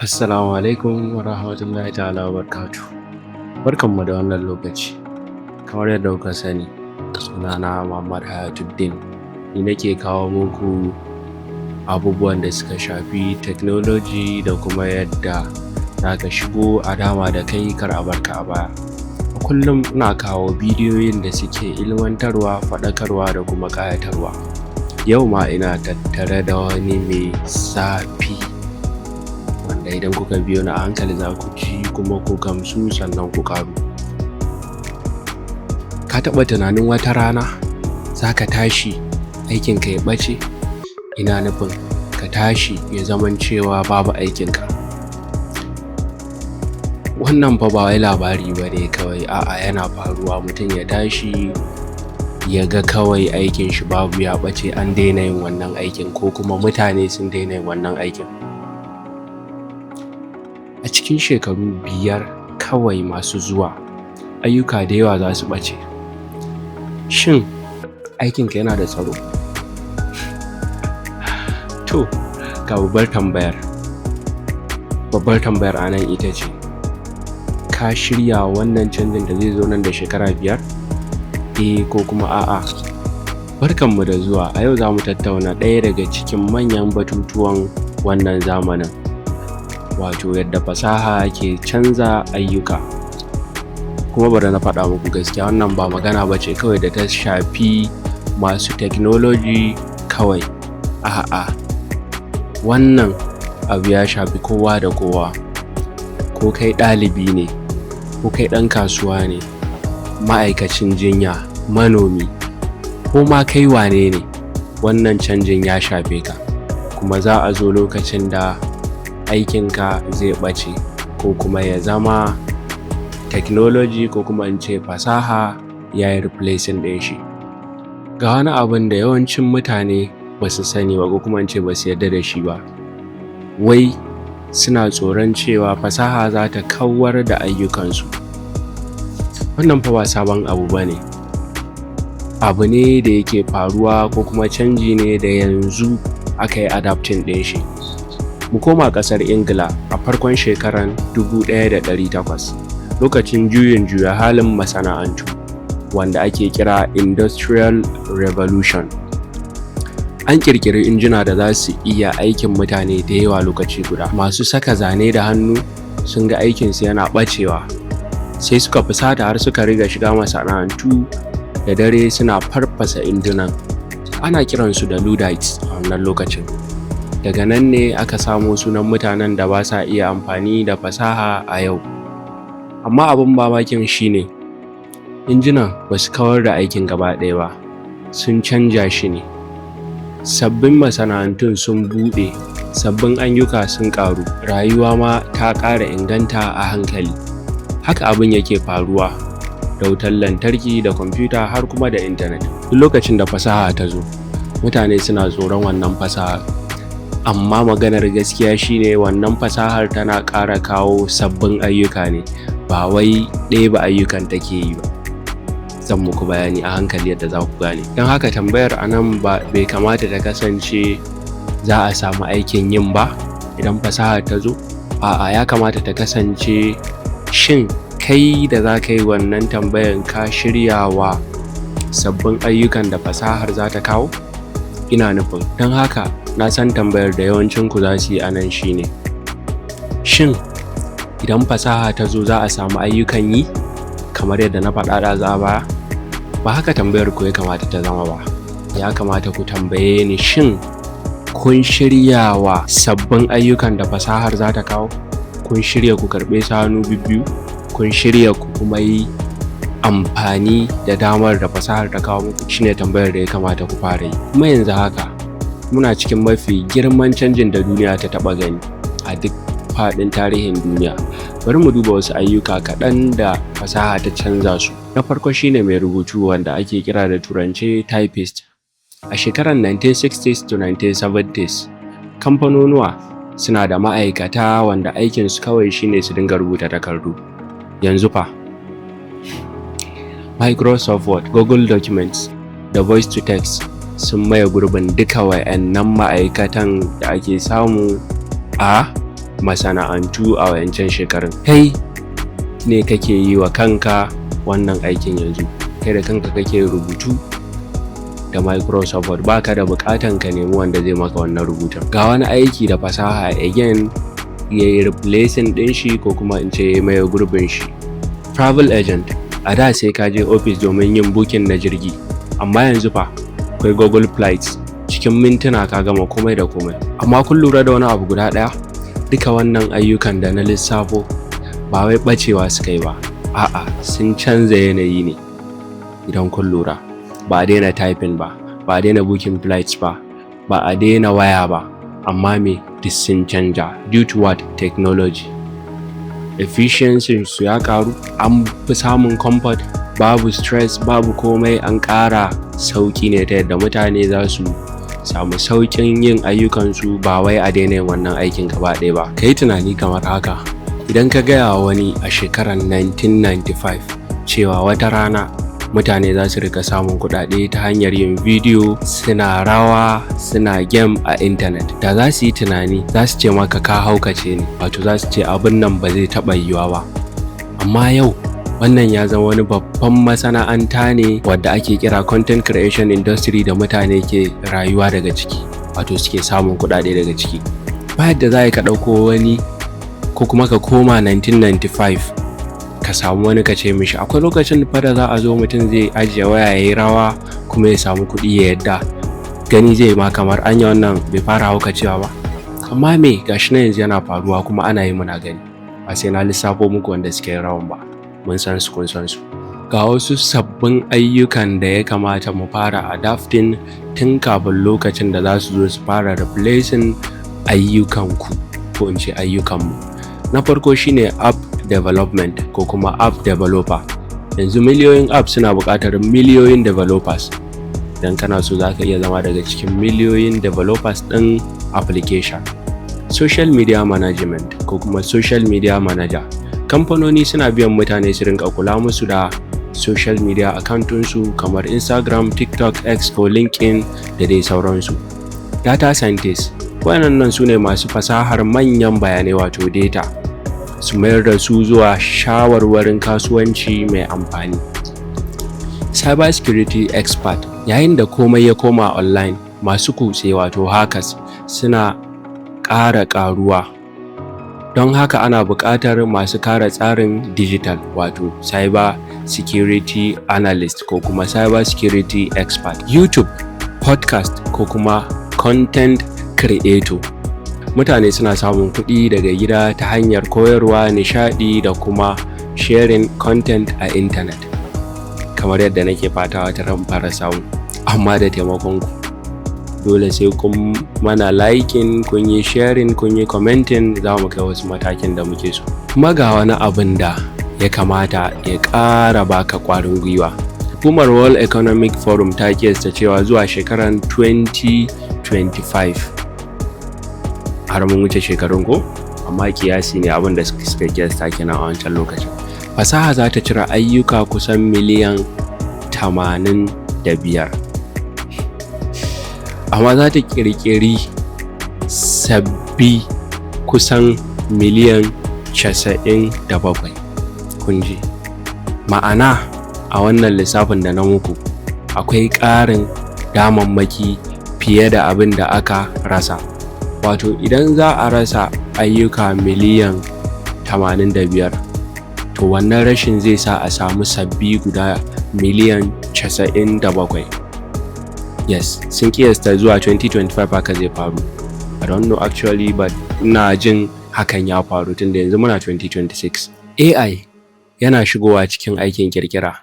Assalamu alaikum wa rahmatullahi ta'ala wa barakatuh. Barkanmu da wannan lokaci. Kamar yadda kuka sani, sunana Muhammad Hayatuddin. Ni nake kawo muku abubuwan da suka shafi technology da kuma yadda za ka shigo a dama da kai kar a barka a baya. A kullum ina kawo bidiyoyin da suke ilmantarwa, faɗakarwa da kuma ƙayatarwa. Yau ma ina tattare da wani mai zafi wanda idan kuka biyo ni a hankali za ku ji kuma ku gamsu sannan ku ƙaru. Ka taɓa tunanin wata rana za ka tashi aikinka ya ɓace? Ina nufin ka tashi ya zaman cewa babu aikinka. Wannan fa ba wai labari ba ne kawai, a'a yana faruwa. Mutum ya tashi ya ga kawai aikin shi babu, ya ɓace, an daina yin wannan aikin ko kuma mutane sun daina yin wannan aikin. A cikin shekaru 5 kawai masu zuwa, ayyuka da yawa za su ɓace. Shin aikinka yana da tsaro? To, ga babbar tambayar a nan ita ce, ka shirya wannan canjin da zai zo nan da shekara 5? Ko kuma a'a? Barkanmu da zuwa. A yau za mu tattauna ɗaya daga cikin manyan batutuwan wannan zamanin, wato yadda fasaha ke canza ayyuka. Kuma bari na faɗa muku gaskiya, wannan ba magana ba ce kawai da ta shafi masu technology kawai. A'a, wannan abu ya shafi kowa da kowa. Ko kai ɗalibi ne, ko kai ɗan kasuwa ne, ma'aikacin jinya, manomi, ko ma kai wane ne, wannan canjin ya shafe ka. Kuma za a zo lokacin da aikinka zai ɓace ko kuma ya zama technology ko kuma in ce fasaha ya yi replacing ɗin shi. Ga wani abin da yawancin mutane ba su sani ba ko kuma in ce ba su yarda da shi ba. Wai suna tsoron cewa fasaha za ta kawar da ayyukansu. Wannan fa ba sabon abu ba ne. Abu ne da yake faruwa ko kuma canji ne da yanzu aka yi adapting ɗin shi. Mu koma ƙasar Ingila a farkon shekarar 1800, lokacin juyin juya halin masana'antu wanda ake kira Industrial Revolution. An ƙirƙiri injina da za su iya aikin mutane da yawa lokaci guda. Masu saka zane da hannu sun ga aikinsu yana ɓacewa, sai suka fusata har suka riga shiga masana'antu da dare suna farfasa injunan. Ana kiransu da Luddites a wannan lokacin. Daga nan ne aka samo sunan mutanen da ba sa iya amfani da fasaha a yau. Amma abin mamakin shine, injinan ba su kawar da aikin gaba ɗaya ba, sun canja shi ne. Sabbin masana'antun sun buɗe, sabbin ayyuka sun ƙaru, rayuwa ma ta ƙara inganta a hankali. Haka abin yake faruwa da wutar lantarki da kwamfuta har kuma da intanet. Duk lokacin da fasaha ta zo, mutane suna tsoron wannan fasahar. Amma maganar gaskiya shine wannan fasahar tana ƙara kawo sabbin ayyuka ne, ba wai ɗeba ayyukan take yi ba. Zan muku bayani a hankali yadda za ku gane. Don haka tambayar a nan bai kamata ta kasance za a samu aikin yin ba idan fasahar ta zo. A'a, ya kamata ta kasance shin kai da za ka yi wannan tambayan ka shiryawa sabbin ayyukan da fasahar za ta kawo? Ina nufin, don haka na san tambayar da yawancinku za su yi a nan shine, shin idan fasaha ta zo za a samu ayyukan yi kamar yadda na faɗa ɗazu a baya? Ba haka tambayar ku ya kamata ta zama ba. Ya kamata ku tambaye ni, shin kun shirya wa sabbin ayyukan da fasahar za ta kawo? Kun shirya ku karɓe su hannu bibbiyu? Kun shirya ku kuma yi amfani da damar da fasahar ta kawo muku? Shine tambayar da ya kamata ku fara yi. Kuma yanzu haka muna cikin mafi girman canjin da duniya ta taɓa gani a duk faɗin tarihin duniya. Bari mu duba wasu ayyuka kaɗan da fasaha ta canza su. Na farko shine mai rubutu, wanda ake kira da turance typist. A shekarar 1960s to 1970s, kamfanonuwa suna da ma'aikata wanda aikinsu kawai shine su dinga rubuta takardu. Yanzu fa, Microsoft Word, Google Documents da Voice to Text sun maye gurbin duka wayannan ma'aikatan da ake samu a masana'antu a wayancan shekarun. Kai ne kake yi wa kanka wannan aikin yanzu, kai da kanka kake rubutu da Microsoft Word, baka da bukatan ka nemi wanda zai maka wannan rubutun. Ga wani aiki da fasaha again yayi replacing din shi ko kuma in ce mai gurbin shi. Travel agent, a da sai ka je office domin yin booking na jirgi, amma yanzu fa akwai Google Flights, cikin mintuna ka gama komai da komai. Amma kun lura da wani abu guda ɗaya, duka wannan ayyukan da na lissafo ba wai ɓacewa suka yi ba, a'a sun canza yanayi ne. Idan kun lura, ba a daina typing ba, ba a daina booking flights ba, ba a daina waya ba, amma me duk sun canja due to what? Technology. Efficiency su ya karu, an fi samun comfort, babu stress, babu komai, an ƙara sauƙi ne ta yadda mutane za su samu sauƙin yin ayyukansu, ba wai a daina yin wannan aikin gaba ɗaya ba. Ka yi tunani kamar haka, idan ka gaya wa wani a shekarar 1995 cewa wata rana mutane za su rika samun kuɗaɗe ta hanyar yin bidiyo, suna rawa, suna game a intanet, da za su yi tunani za su ce maka ka haukace ne, wato za su ce abin nan ba zai taɓa yiwuwa ba. Amma yau wannan ya zama wani babban masana'anta ne wadda ake kira content creation industry, da mutane ke rayuwa daga ciki, wato suke samun kuɗaɗe daga ciki. Ba yadda za ka ɗauko wani ko kuma ka koma 1995 ka samu wani ka ce mishi akwai lokacin da za a zo mutum zai ajiye waya ya yi rawa kuma ya samu kuɗi ya yadda, gani zai ma kamar anya wannan bai fara haukacewa ba. Amma me gashi na yanzu yana faruwa kuma ana yi muna gani, ba sai na lissafo muku wanda suke rawan ba, mun san su kun san su. Ga wasu sabbin ayyukan da ya kamata mu fara adapting tun kafin lokacin da za su zo su fara replacing ayyukanku ko in ce ayyukanmu. Na farko shine app development ko kuma app developer. Yanzu miliyoyin app suna buƙatar miliyoyin developers. Dan kana so za ka iya zama daga cikin miliyoyin developers ɗin application. Social media management ko kuma social media manager. Kamfanoni suna biyan mutane su rinka kula musu da social media accountunsu kamar Instagram, TikTok, X ko LinkedIn da dai sauransu. Data scientist, waɗannan su ne masu fasahar manyan bayanai wato data, su mayar da su zuwa shawarwarin kasuwanci mai amfani. Cyber security expert, yayin da komai ya koma online, masu kutse wato hackers suna ƙara ƙaruwa. Don haka ana buƙatar masu kare tsarin digital wato cyber security analyst ko kuma cyber security expert. YouTube, podcast ko kuma content creator. Mutane suna samun kuɗi daga gida ta hanyar koyarwa, nishaɗi da kuma sharing content a intanet. Kamar yadda nake fata wata ran fara samu, amma da taimakon ku. Dole sai kun mana liking, kun yi sharing, kun yi commenting, za mu kai wasu matakin da muke so. Kuma ga wani abin da ya kamata ya ƙara baka ƙwarin gwiwa. Hukumar World Economic Forum ta kiyasta cewa zuwa shekarar 2025, har mun wuce shekarun ko, amma kiyasi ne abin da suka kiyasta kenan a wancan lokacin. Fasaha za ta cire ayyuka kusan miliyan 85, amma za ta ƙirƙiri sabbi kusan miliyan 97. Kun ji? Ma'ana a wannan lissafin da na muku akwai ƙarin damammaki fiye da abin da aka rasa. Wato idan za a rasa ayyuka miliyan 85, to wannan rashin zai sa a samu sabbi guda miliyan 97. Yes, sun kiyasta zuwa 2025 haka zai faru. I don't know actually, but ina jin hakan ya faru tunda yanzu muna 2026. AI yana shigowa cikin aikin kirkira.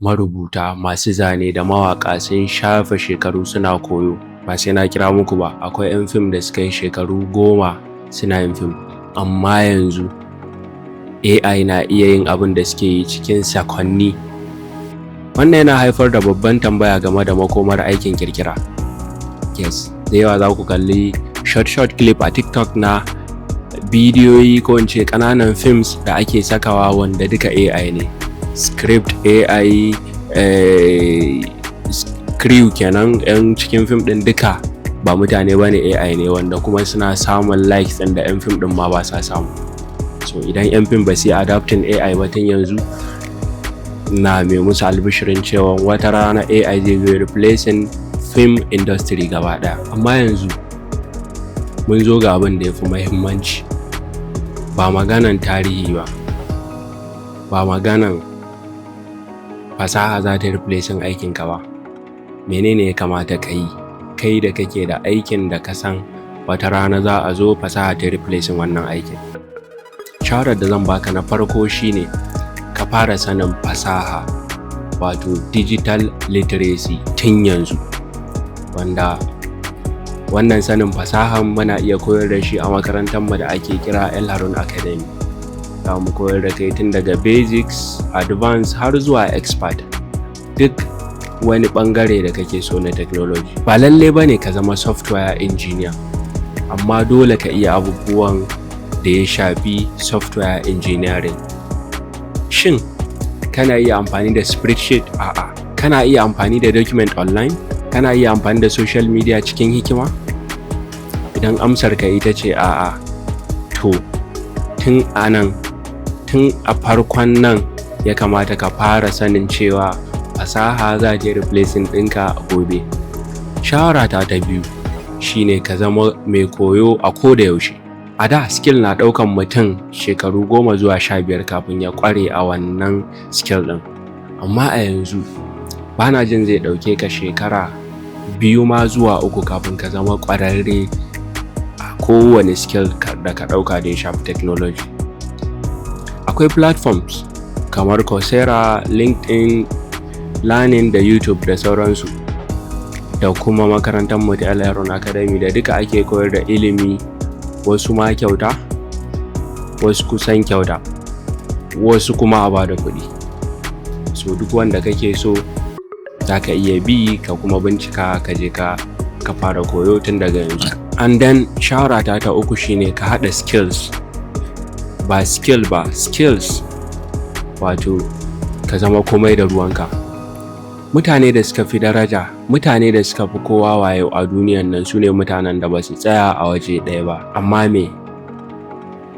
Marubuta, masu zane da mawaƙa sun shafe shekaru suna koyo. Ba sai na kira muku ba, akwai 'yan fim da suka yi shekaru 10 suna yin fim, amma yanzu AI na iya yin abin da suke yi cikin sakonni. Wannan yana haifar da babban tambaya game da makomar aikin kirkira. Yes, da yawa za ku kalli short clip a TikTok na bidiyoyi ko in ce ƙananan films da ake sakawa wanda duka AI ne. Script AI, crew kenan 'yan cikin fim ɗin duka ba mutane ba ne, AI ne, wanda kuma suna samun likes ɗin da 'yan fim ɗin ma ba sa samu. So idan 'yan fim ba su yi adapting AI ba tun yanzu, na mai musu albishirin cewa wata rana AI zai zo replacing film industry gaba ɗaya. Amma yanzu mun zo ga abin da ya fi muhimmanci, ba maganan tarihi ba, ba maganan fasaha za ta replacing aikinka ba. Menene ya kamata ka yi kai da kake da aikin da ka san wata rana za a zo fasaha ta replacing wannan aikin? Shawarar da zan baka na farko shine ka fara sanin fasaha, wato digital literacy tun yanzu, wanda wannan sanin fasahan muna iya koyar da shi a makarantar mu da ake kira El Harun Academy. Za mu koyar da kai tun daga basics, advanced har zuwa expert, duk wani bangare da kake so na technology. Ba lalle bane ka zama software engineer, amma dole ka iya abubuwan da ya shafi software engineering. Shin kana iya amfani da spreadsheet? A'a. Kana iya amfani da document online? Kana iya amfani da social media cikin hikima? Idan amsar ka ita ce a'a, to tun a farkon nan ya kamata ka fara sanin cewa fasaha za ta replacing ɗinka gobe. Shawarata ta biyu shine ka zama mai koyo a koda yaushe. A da skill na ɗaukan mutum shekaru 10 zuwa 15 kafin ya ƙware a wannan skill ɗin. Amma a yanzu bana jin zai ɗauke ka shekara 2 ma zuwa 3 kafin ka zama ƙwararre a kowane skill da ka ɗauka da ya shafi technology. Akwai platforms kamar Coursera, LinkedIn, Learning da YouTube da sauransu, da kuma makarantar mu ta El Harun Academy da duka ake koyar da ilimi, wasu ma kyauta, wasu kusan kyauta, wasu kuma a bada kuɗi. So duk wanda kake so za ka iya bi ka kuma bincika ka je ka fara koyo tun daga yanzu. And then shawarata ta uku shine ka haɗa skills, ba skill ba, skills, wato ka zama komai da ruwanka. Mutane da suka fi daraja, mutane da suka fi kowa wayo a duniyan nan su ne mutanen da ba su tsaya a waje ɗaya ba, amma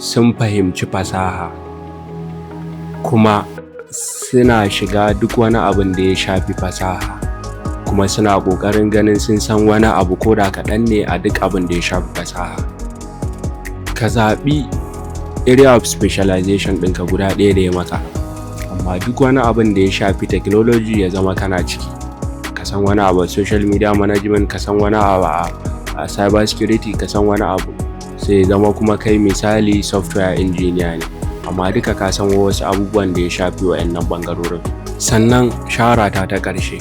sun fahimci fasaha kuma suna shiga duk wani abin da ya shafi fasaha, kuma suna ƙoƙarin ganin sun san wani abu ko da kaɗan ne a duk abin da ya shafi fasaha. Ka zaɓi area of specialization ɗinka guda ɗaya da ya maka, amma duk wani abin da ya shafi technology ya zama kana ciki. Ka san wani abu a social media management, ka san wani abu a cyber security, ka san wani abu, sai zama kuma kai misali software engineer ne, amma duka ka san wasu abubuwan da ya shafi wa'annan ɓangarorin. Sannan shawarata ta ƙarshe,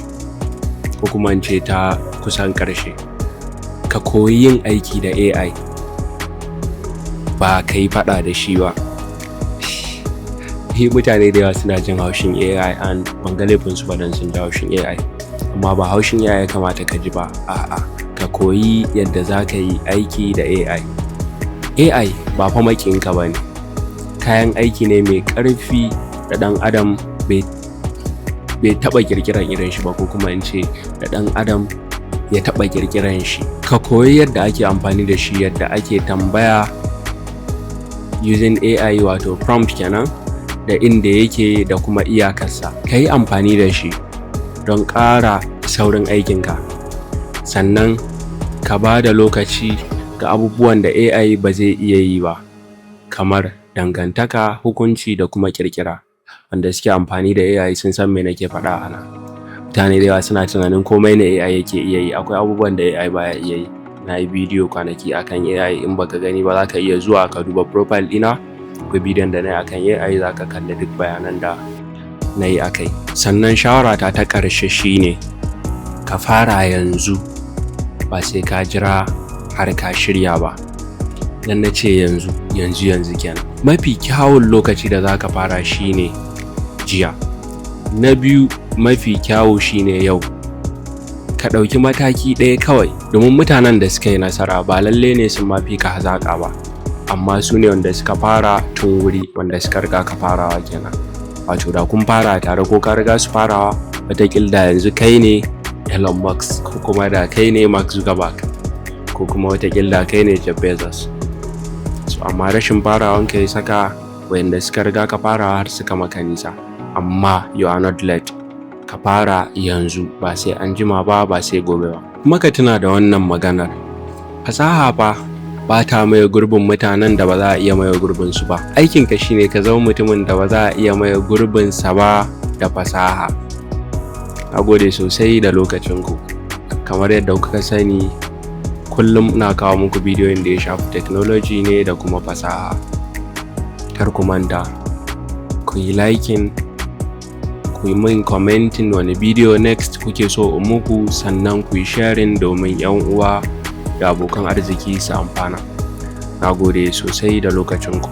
ko kuma in ce ta kusan ƙarshe, ka koyi yin aiki da AI, ba ka yi faɗa da shi ba. Mutane da yawa suna jin haushin AI, and ban ga laifinsu ba don sun ji haushin AI, amma ba haushin AI ya kamata ka ji ba, a'a, ka koyi yadda za ka yi aiki da AI. AI ba fa maƙinka ba ne, kayan aiki ne mai ƙarfi da ɗan adam bai taɓa ƙirƙiran irin shi ba, ko kuma in ce da ɗan adam ya taɓa ƙirƙiran shi. Ka koyi yadda ake amfani da shi, yadda ake tambaya using AI, wato prompt kenan, da inda yake da kuma iyakarsa. Ka yi amfani da shi don ƙara saurin aikinka, sannan ka ba da lokaci ga abubuwan da AI ba zai iya yi ba, kamar dangantaka, hukunci da kuma ƙirƙira. Wanda suke amfani da AI sun san me nake faɗa a nan. Mutane da yawa suna tunanin komai na AI yake iya yi, akwai abubuwan da AI baya iya yi. Na yi bidiyo kwanaki akan AI, in baka gani ba za ka iya zuwa ka duba profile ɗina, akwai bidiyon da na yi akan AI, za ka kalli duk bayanan da na yi a kai. Sannan shawarata ta ƙarshe shine ka fara yanzu, ba sai ka jira har ka shirya ba. Dan na ce yanzu kenan. Mafi kyawun lokaci da za ka fara shine jiya. Na biyu mafi kyawu shine yau. Ka ɗauki mataki ɗaya kawai, domin mutanen da suka yi nasara ba lalle ne sun mafi ka hazaƙa ba, amma su ne wanda suka fara tun wuri, wanda suka riga ka farawa kenan. Wato da kun fara tare ko ka riga su farawa, wataƙila da yanzu kai ne Elon Musk, ko kuma da kai ne Mark Zuckerberg. ko kuma watakila kai ne Jeff Bezos. So amma rashin farawanka ya saka wayanda suka riga ka farawa har suka maka nisa. Amma you are not late. Ka fara yanzu, ba sai an jima ba, ba sai gobe ba. Kuma ka tuna da wannan maganar, fasaha fa ba ta maye gurbin mutanen da ba za a iya maye gurbin su ba. Aikinka shine ka zama mutumin da ba za a iya maye gurbin sa ba da fasaha. Nagode sosai da lokacinku. Kamar yadda kuka sani, kullum ina kawo muku bidiyoyin da ya shafi technology ne da kuma fasaha. Kar ku manta ku yi liking, ku yi min commenting wani bidiyo next kuke so in muku, sannan ku yi sharing domin 'yan uwa da abokan arziki su amfana. Nagode sosai da lokacinku.